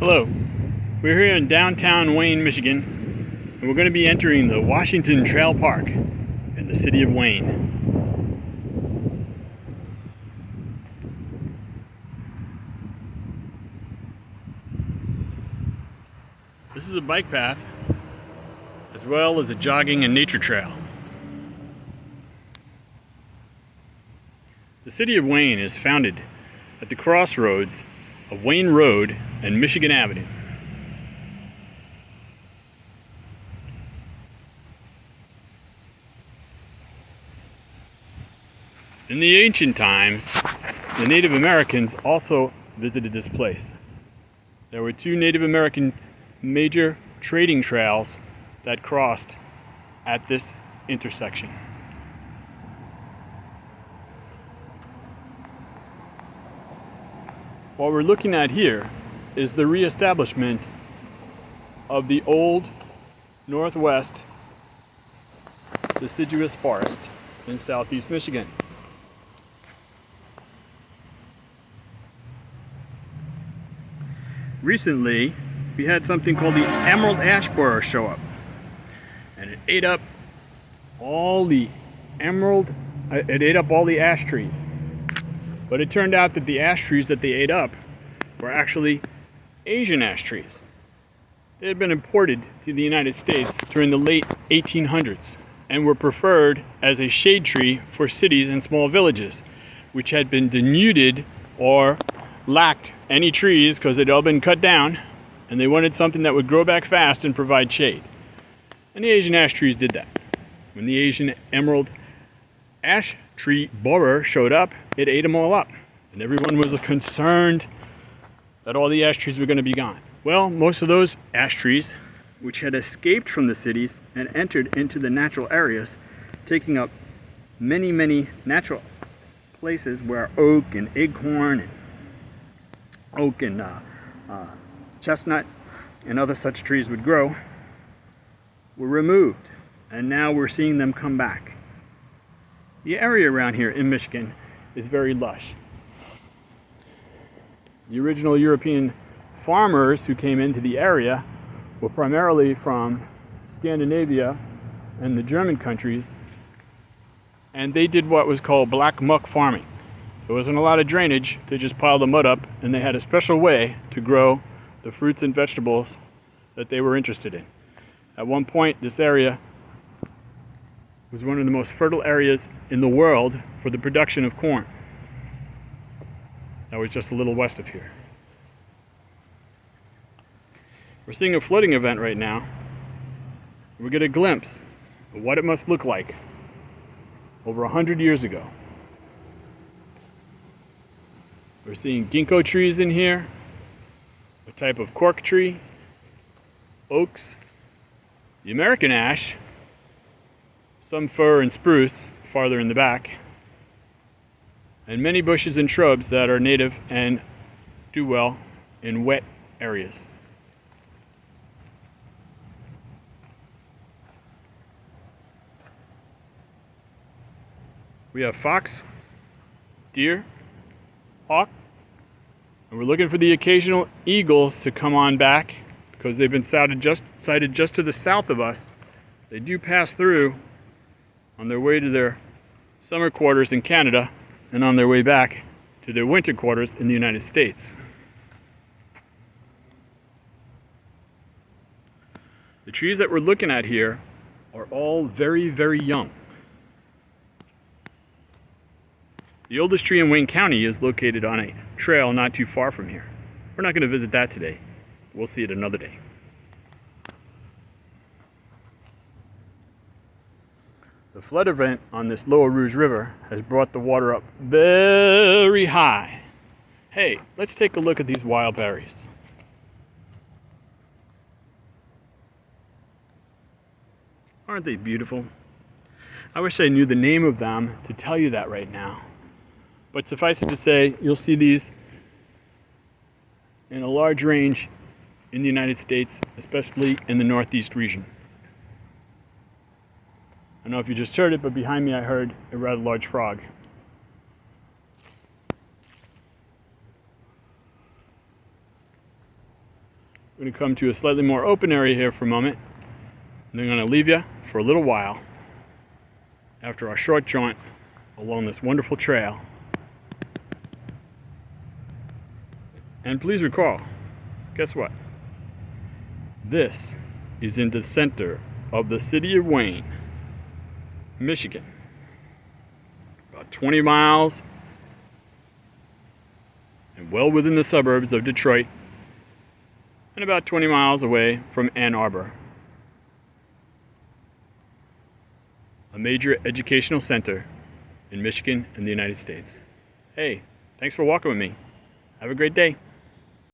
Hello, we're here in downtown Wayne, Michigan, and we're going to be entering the Washington Trail Park in the city of Wayne. This is a bike path as well as a jogging and nature trail. The city of Wayne is founded at the crossroads of Wayne Road and Michigan Avenue. In the ancient times, the Native Americans also visited this place. There were two Native American major trading trails that crossed at this intersection. What we're looking at here is the reestablishment of the old Northwest deciduous forest in southeast Michigan. Recently, we had something called the emerald ash borer show up, and it ate up all the ash trees. But it turned out that the ash trees that they ate up were actually Asian ash trees. They had been imported to the United States during the late 1800s and were preferred as a shade tree for cities and small villages, which had been denuded or lacked any trees because they'd all been cut down, and they wanted something that would grow back fast and provide shade. And the Asian ash trees did that. When the Asian emerald ash tree borer showed up, it ate them all up, and everyone was concerned that all the ash trees were going to be gone. Well, most of those ash trees, which had escaped from the cities and entered into the natural areas, taking up many natural places where oak and acorn and oak and chestnut and other such trees would grow, were removed, and now we're seeing them come back. The area around here in Michigan is very lush. The original European farmers who came into the area were primarily from Scandinavia and the German countries, and they did what was called black muck farming. There wasn't a lot of drainage, they just piled the mud up, and they had a special way to grow the fruits and vegetables that they were interested in. At one point, this area was one of the most fertile areas in the world for the production of corn. That was just a little west of here. We're seeing a flooding event right now. We get a glimpse of what it must look like over 100 years ago. We're seeing ginkgo trees in here, a type of cork tree, oaks, the American ash, some fir and spruce farther in the back, and many bushes and shrubs that are native and do well in wet areas. We have fox, deer, hawk, and we're looking for the occasional eagles to come on back because they've been sighted just to the south of us. They do pass through on their way to their summer quarters in Canada and on their way back to their winter quarters in the United States. The trees that we're looking at here are all very young. The oldest tree in Wayne County is located on a trail not too far from here. We're not going to visit that today. We'll see it another day. The flood event on this Lower Rouge River has brought the water up very high. Hey, let's take a look at these wild berries. Aren't they beautiful? I wish I knew the name of them to tell you that right now. But suffice it to say, you'll see these in a large range in the United States, especially in the Northeast region. I don't know if you just heard it, but behind me I heard a rather large frog. I'm going to come to a slightly more open area here for a moment, and then I'm going to leave you for a little while after our short jaunt along this wonderful trail. And please recall, guess what? This is in the center of the city of Wayne, Michigan. About 20 miles and well within the suburbs of Detroit, and about 20 miles away from Ann Arbor, a major educational center in Michigan and the United States. Hey, thanks for walking with me. Have a great day.